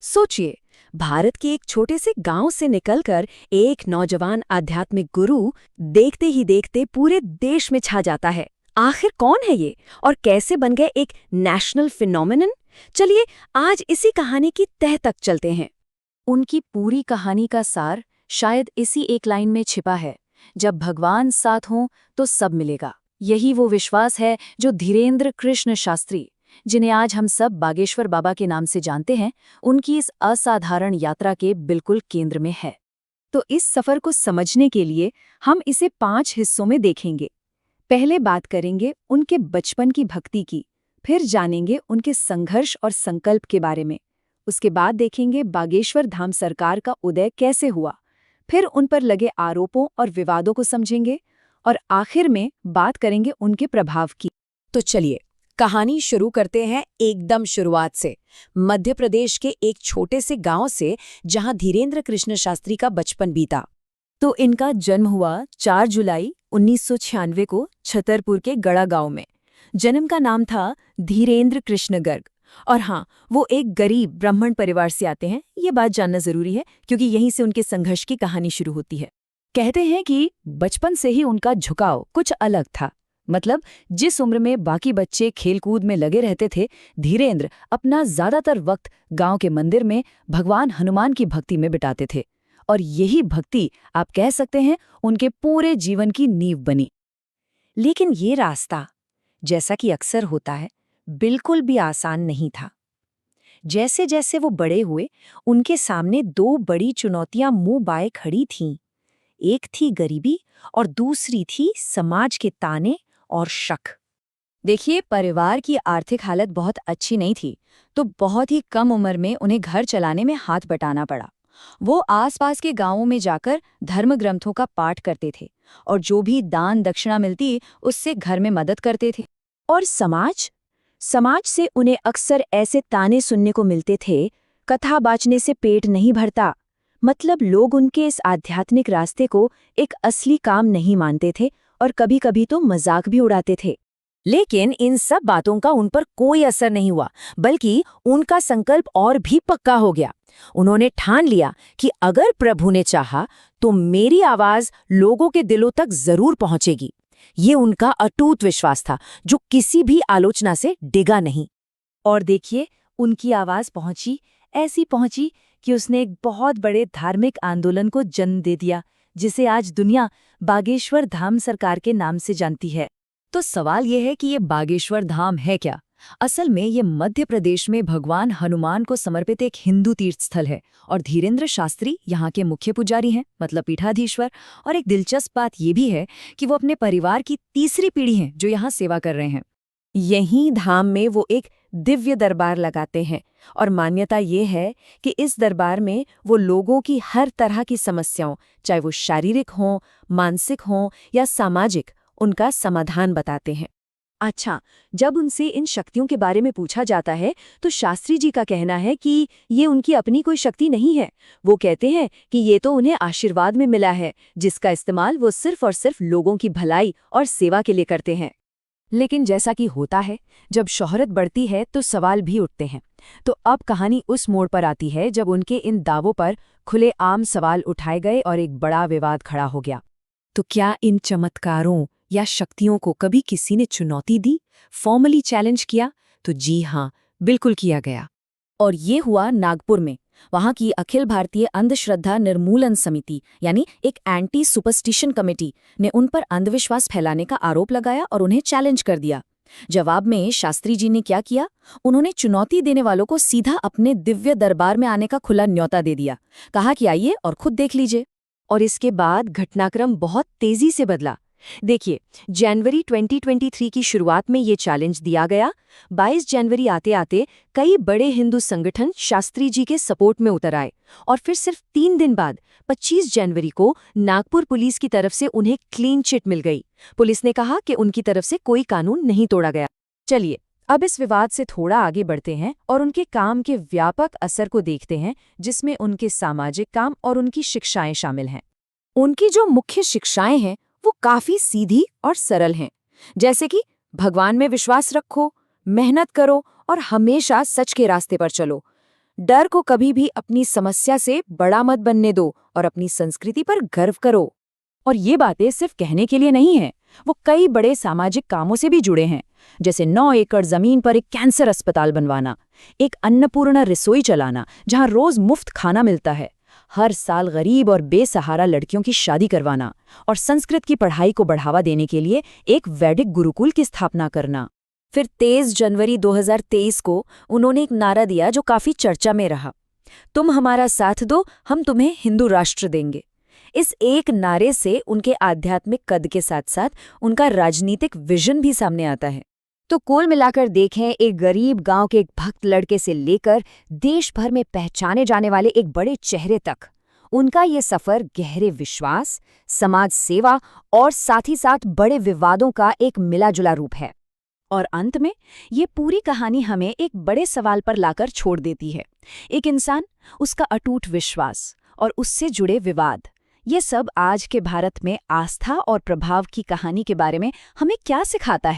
सोचिए, भारत के एक छोटे से गांव से निकलकर एक नौजवान आध्यात्मिक गुरु देखते ही देखते पूरे देश में छा जाता है। आखिर कौन है ये और कैसे बन गए एक नेशनल फिनोमिनन? चलिए आज इसी कहानी की तह तक चलते हैं। उनकी पूरी कहानी का सार शायद इसी एक लाइन में छिपा है, जब भगवान साथ हों तो सब मिलेगा। यही वो विश्वास है जो धीरेन्द्र कृष्ण शास्त्री, जिन्हें आज हम सब बागेश्वर बाबा के नाम से जानते हैं, उनकी इस असाधारण यात्रा के बिल्कुल केंद्र में है। तो इस सफर को समझने के लिए हम इसे 5 हिस्सों में देखेंगे। पहले बात करेंगे उनके बचपन की भक्ति की, फिर जानेंगे उनके संघर्ष और संकल्प के बारे में। उसके बाद देखेंगे बागेश्वर धाम सरकार का उदय कैसे हुआ, फिर उन पर लगे आरोपों और विवादों को समझेंगे और आखिर में बात करेंगे उनके प्रभाव की। तो चलिए कहानी शुरू करते हैं एकदम शुरुआत से, मध्य प्रदेश के एक छोटे से गांव से जहां धीरेन्द्र कृष्ण शास्त्री का बचपन बीता। तो इनका जन्म हुआ 4 जुलाई 1996 को छतरपुर के गड़ा गांव में। जन्म का नाम था धीरेन्द्र कृष्ण गर्ग। और हाँ, वो एक गरीब ब्राह्मण परिवार से आते हैं, ये बात जानना जरूरी है क्योंकि यहीं से उनके संघर्ष की कहानी शुरू होती है। कहते हैं कि बचपन से ही उनका झुकाव कुछ अलग था। मतलब जिस उम्र में बाकी बच्चे खेलकूद में लगे रहते थे, धीरेन्द्र अपना ज्यादातर वक्त गांव के मंदिर में भगवान हनुमान की भक्ति में बिताते थे। और यही भक्ति आप कह सकते हैं उनके पूरे जीवन की नींव बनी। लेकिन ये रास्ता, जैसा कि अक्सर होता है, बिल्कुल भी आसान नहीं था। जैसे जैसे वो बड़े हुए, उनके सामने 2 बड़ी चुनौतियां मुंह बाए खड़ी थीं। एक थी गरीबी और दूसरी थी समाज के ताने और शक। देखिए, परिवार की आर्थिक हालत बहुत अच्छी नहीं थी, तो बहुत ही कम उम्र में उन्हें घर चलाने में हाथ बटाना पड़ा। वो आसपास के गांवों में जाकर धर्म ग्रंथों का पाठ करते थे और जो भी दान दक्षिणा मिलती उससे घर में मदद करते थे। और समाज से उन्हें अक्सर ऐसे ताने सुनने को मिलते थे, कथा बाचने से पेट नहीं भरता। मतलब लोग उनके इस आध्यात्मिक रास्ते को एक असली काम नहीं मानते थे और कभी-कभी तो मजाक भी उड़ाते थे। लेकिन इन सब बातों का उन पर कोई असर नहीं हुआ, बल्कि उनका संकल्प और भी पक्का हो गया। उन्होंने ठान लिया कि अगर प्रभु ने चाहा तो मेरी आवाज लोगों के दिलों तक जरूर पहुंचेगी। ये उनका अटूट विश्वास था, जो किसी भी आलोचना से डिगा नहीं। और देखिए, उनकी आवाज पहुंची, ऐसी पहुंची कि उसने एक बहुत बड़े धार्मिक आंदोलन को जन्म दे दिया, जिसे आज दुनिया बागेश्वर धाम सरकार के नाम से जानती है। तो सवाल यह है कि ये बागेश्वर धाम है क्या? असल में ये मध्य प्रदेश में भगवान हनुमान को समर्पित एक हिंदू तीर्थ स्थल है और धीरेन्द्र शास्त्री यहाँ के मुख्य पुजारी हैं, मतलब पीठाधीश्वर। और एक दिलचस्प बात ये भी है कि वो अपने परिवार की तीसरी पीढ़ी हैं जो यहाँ सेवा कर रहे हैं। यहीं धाम में वो एक दिव्य दरबार लगाते हैं और मान्यता ये है कि इस दरबार में वो लोगों की हर तरह की समस्याओं, चाहे वो शारीरिक हों, मानसिक हों या सामाजिक, उनका समाधान बताते हैं। अच्छा, जब उनसे इन शक्तियों के बारे में पूछा जाता है तो शास्त्री जी का कहना है कि ये उनकी अपनी कोई शक्ति नहीं है। वो कहते हैं कि ये तो उन्हें आशीर्वाद में मिला है, जिसका इस्तेमाल वो सिर्फ और सिर्फ लोगों की भलाई और सेवा के लिए करते हैं। लेकिन जैसा कि होता है, जब शोहरत बढ़ती है तो सवाल भी उठते हैं। तो अब कहानी उस मोड़ पर आती है जब उनके इन दावों पर खुलेआम सवाल उठाए गए और एक बड़ा विवाद खड़ा हो गया। तो क्या इन चमत्कारों या शक्तियों को कभी किसी ने चुनौती दी, फॉर्मली चैलेंज किया? तो जी हाँ, बिल्कुल किया गया। और ये हुआ नागपुर में। वहां की अखिल भारतीय अंधश्रद्धा निर्मूलन समिति, यानी एक एंटी सुपरस्टिशन कमेटी, ने उन पर अंधविश्वास फैलाने का आरोप लगाया और उन्हें चैलेंज कर दिया। जवाब में शास्त्री जी ने क्या किया? उन्होंने चुनौती देने वालों को सीधा अपने दिव्य दरबार में आने का खुला न्योता दे दिया। कहा कि आइए और खुद देख लीजिए। और इसके बाद घटनाक्रम बहुत तेजी से बदला। देखिए, जनवरी 2023 की शुरुआत में ये चैलेंज दिया गया। 22 जनवरी आते आते कई बड़े हिंदू संगठन शास्त्री जी के सपोर्ट में उतर आए और फिर सिर्फ 3 दिन बाद 25 जनवरी को नागपुर पुलिस की तरफ से उन्हें क्लीन चिट मिल गई। पुलिस ने कहा कि उनकी तरफ से कोई कानून नहीं तोड़ा गया। चलिए, अब इस विवाद से थोड़ा आगे बढ़ते हैं और उनके काम के व्यापक असर को देखते हैं, जिसमें उनके सामाजिक काम और उनकी शिक्षाएं शामिल हैं। उनकी जो मुख्य शिक्षाएं हैं वो काफी सीधी और सरल हैं, जैसे कि भगवान में विश्वास रखो, मेहनत करो और हमेशा सच के रास्ते पर चलो। डर को कभी भी अपनी समस्या से बड़ा मत बनने दो और अपनी संस्कृति पर गर्व करो। और ये बातें सिर्फ कहने के लिए नहीं है, वो कई बड़े सामाजिक कामों से भी जुड़े हैं, जैसे 9 एकड़ जमीन पर एक कैंसर अस्पताल बनवाना, एक अन्नपूर्णा रसोई चलाना जहां रोज मुफ्त खाना मिलता है, हर साल गरीब और बेसहारा लड़कियों की शादी करवाना और संस्कृत की पढ़ाई को बढ़ावा देने के लिए एक वैदिक गुरुकुल की स्थापना करना। फिर 23 जनवरी 2023 को उन्होंने एक नारा दिया जो काफी चर्चा में रहा, तुम हमारा साथ दो, हम तुम्हें हिंदू राष्ट्र देंगे। इस एक नारे से उनके आध्यात्मिक कद के साथ साथ उनका राजनीतिक विजन भी सामने आता है। तो कुल मिलाकर देखें, एक गरीब गांव के एक भक्त लड़के से लेकर देश भर में पहचाने जाने वाले एक बड़े चेहरे तक, उनका ये सफर गहरे विश्वास, समाज सेवा और साथ ही साथ बड़े विवादों का एक मिला-जुला रूप है। और अंत में ये पूरी कहानी हमें एक बड़े सवाल पर लाकर छोड़ देती है। एक इंसान, उसका अटूट विश्वास और उससे जुड़े विवाद, ये सब आज के भारत में आस्था और प्रभाव की कहानी के बारे में हमें क्या सिखाता है?